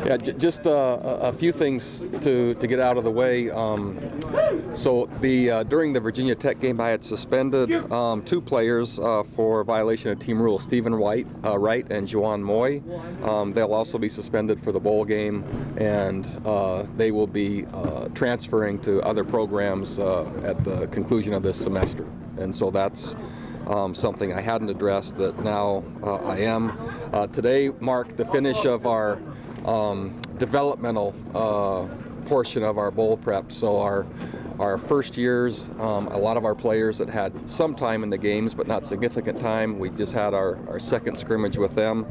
Yeah, just a few things to get out of the way. So during the Virginia Tech game, I had suspended 2 players for violation of team rules: Stephen Wright and Juwan Moy. They'll also be suspended for the bowl game, and they will be transferring to other programs at the conclusion of this semester. And so that's something I hadn't addressed that now I am. Today marked the finish of our developmental portion of our bowl prep. So our first years, a lot of our players that had some time in the games but not significant time, we just had our second scrimmage with them.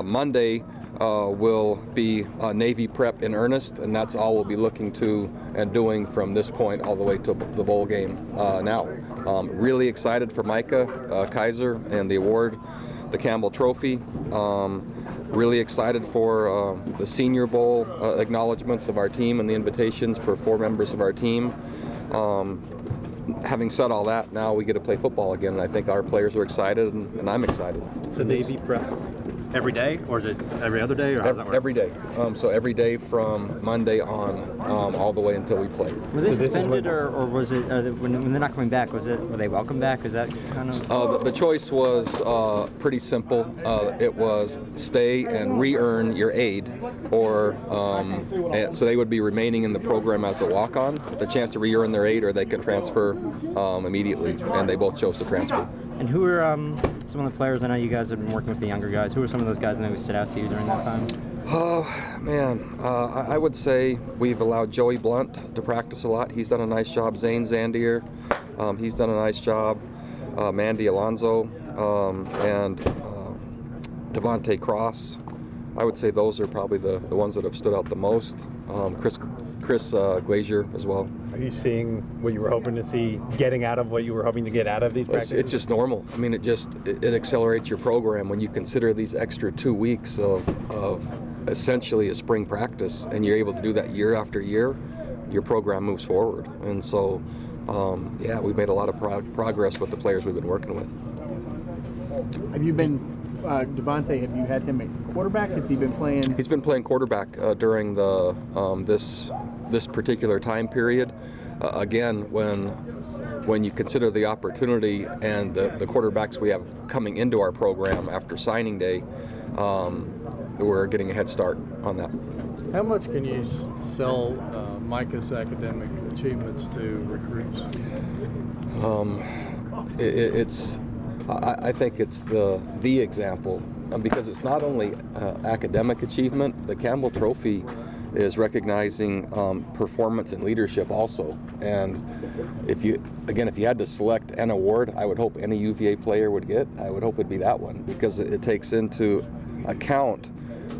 Monday will be Navy prep in earnest, and that's all we'll be looking to and doing from this point all the way to the bowl game now. Really excited for Micah Kaiser and the award, the Campbell Trophy. Really excited for the Senior Bowl acknowledgments of our team and the invitations for 4 members of our team. Having said all that, now we get to play football again, and I think our players are excited, and I'm excited. The Navy prep every day, or is it every other day, or how does that work? Every day. So every day from Monday on, all the way until we play. Were they suspended, or was it when they're not coming back? Were they welcome back? Is that kind of? The choice was pretty simple. It was stay and re-earn your aid, or so they would be remaining in the program as a walk-on with a chance to re-earn their aid, or they could transfer immediately, and they both chose to transfer. And who are some of the players? I know you guys have been working with the younger guys. Who are some of those guys that maybe stood out to you during that time? Oh, man. I would say we've allowed Joey Blunt to practice a lot. He's done a nice job. Zane Zandier, he's done a nice job. Mandy Alonzo and Devontae Cross. I would say those are probably the ones that have stood out the most. Chris Glazier as well. Are you seeing what you were hoping to see, getting out of what you were hoping to get out of these practices? It's just normal. I mean, it accelerates your program when you consider these extra 2 weeks of essentially a spring practice, and you're able to do that year after year. Your program moves forward, and so yeah, we've made a lot of progress with the players we've been working with. Have you been Devontae, have you had him at quarterback? Has he been playing? He's been playing quarterback during the this particular time period. Again, when you consider the opportunity and the quarterbacks we have coming into our program after signing day, we're getting a head start on that. How much can you sell Micah's academic achievements to recruits? I think it's the example, because it's not only academic achievement. The Campbell Trophy is recognizing performance and leadership also. And if you had to select an award I would hope any UVA player would get, I would hope it'd be that one, because it takes into account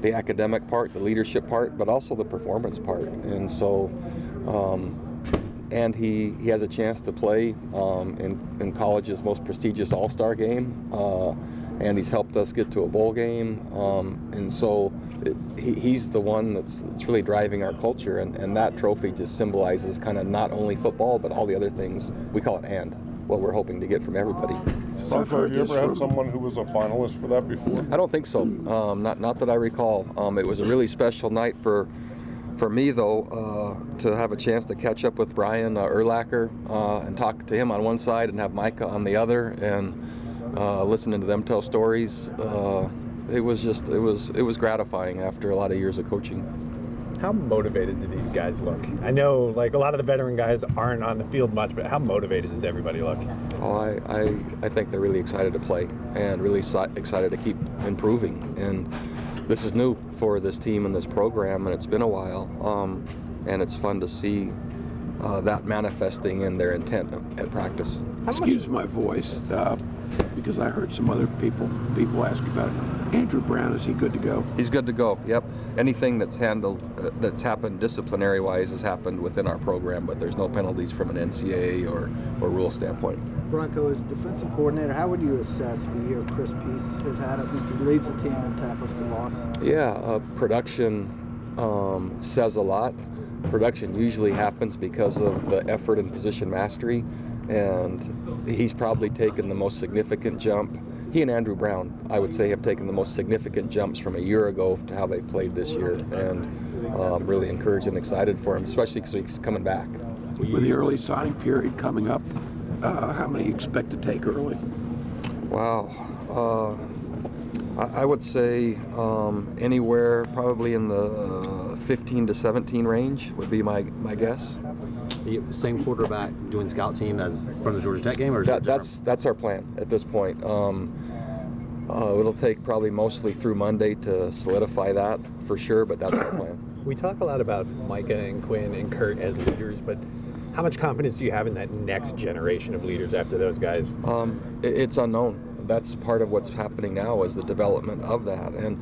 the academic part, the leadership part, but also the performance part. And so and he has a chance to play in college's most prestigious all-star game, and he's helped us get to a bowl game, and so he's the one that's really driving our culture, and that trophy just symbolizes kind of not only football but all the other things. We call it and what we're hoping to get from everybody. Bronco, have you ever had someone who was a finalist for that before? I don't think so. Not that I recall. It was a really special night for me, though, to have a chance to catch up with Brian Urlacher and talk to him on one side and have Micah on the other, and listening to them tell stories. It was gratifying after a lot of years of coaching. How motivated do these guys look? I know, like, a lot of the veteran guys aren't on the field much, but how motivated does everybody look? Oh, I think they're really excited to play and really excited to keep improving. And this is new for this team and this program, and it's been a while. And it's fun to see that manifesting in their intent at practice. Excuse my voice, because I heard some other people ask about it. Andrew Brown, is he good to go? He's good to go, yep. Anything that's that's happened disciplinary-wise has happened within our program, but there's no penalties from an NCAA or rule standpoint. Bronco, as defensive coordinator, how would you assess the year Chris Peace has had? I think he leads the team in tackles for loss. Yeah, production says a lot. Production usually happens because of the effort and position mastery, and he's probably taken the most significant jump he and Andrew Brown, I would say, have taken the most significant jumps from a year ago to how they've played this year, and I'm really encouraged and excited for him, especially because he's coming back. With the early signing period coming up, how many you expect to take early? Wow. I would say anywhere probably in the 15 to 17 range would be my guess. Same quarterback doing scout team as from the Georgia Tech game, or is that's our plan at this point. It'll take probably mostly through Monday to solidify that for sure, but that's our plan. We talk a lot about Micah and Quinn and Kurt as leaders, but how much confidence do you have in that next generation of leaders after those guys? It's unknown. That's part of what's happening now, is the development of that, and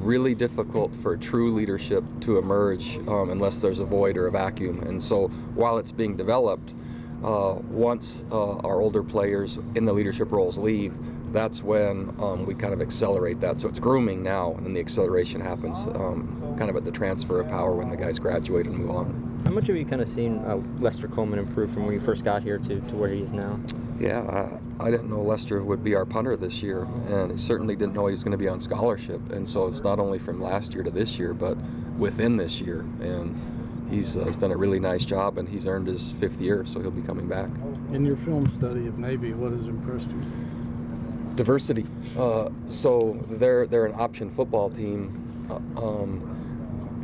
really difficult for true leadership to emerge unless there's a void or a vacuum. And so while it's being developed, once our older players in the leadership roles leave, that's when we kind of accelerate that. So it's grooming now, and then the acceleration happens kind of at the transfer of power when the guys graduate and move on. How much have you kind of seen Lester Coleman improve from when he first got here to where he is now? Yeah, I didn't know Lester would be our punter this year, and he certainly didn't know he was going to be on scholarship. And so it's not only from last year to this year, but within this year. And he's done a really nice job, and he's earned his 5th year, so he'll be coming back. In your film study of Navy, what has impressed you? Diversity. So they're an option football team.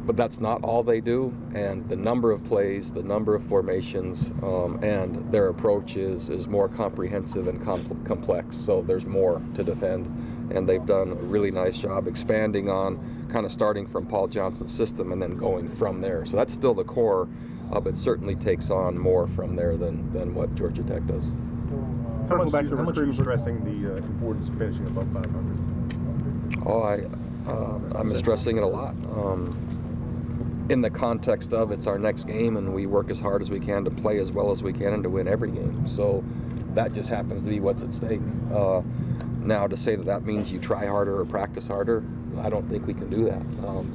But that's not all they do, and the number of plays, the number of formations, and their approach is more comprehensive and complex, so there's more to defend, and they've done a really nice job expanding on kind of starting from Paul Johnson's system and then going from there. So that's still the core, but certainly takes on more from there than what Georgia Tech does. How much are you stressing the importance of finishing above 500? Oh, I'm stressing it a lot. In the context of it's our next game, and we work as hard as we can to play as well as we can and to win every game. So that just happens to be what's at stake. Now, to say that means you try harder or practice harder, I don't think we can do that.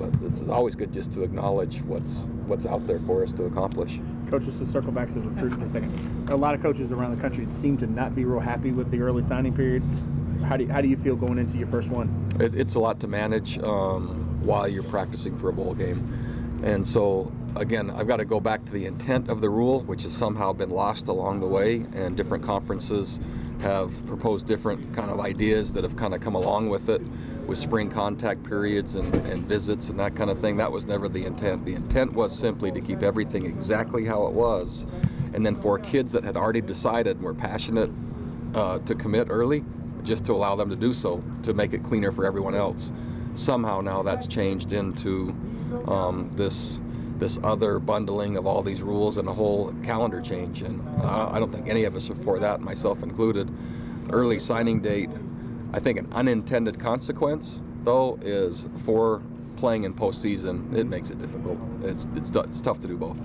But it's always good just to acknowledge what's out there for us to accomplish. Coach, just to circle back to the recruits for a second. A lot of coaches around the country seem to not be real happy with the early signing period. How do you feel going into your first one? It's a lot to manage while you're practicing for a bowl game. And so, again, I've got to go back to the intent of the rule, which has somehow been lost along the way, and different conferences have proposed different kind of ideas that have kind of come along with it, with spring contact periods and visits and that kind of thing. That was never the intent. The intent was simply to keep everything exactly how it was, and then for kids that had already decided and were passionate to commit early, just to allow them to do so, to make it cleaner for everyone else. Somehow now that's changed into this other bundling of all these rules and a whole calendar change, and I don't think any of us are for that, myself included. The early signing date, I think an unintended consequence, though, is for playing in postseason, it makes it difficult. It's tough to do both.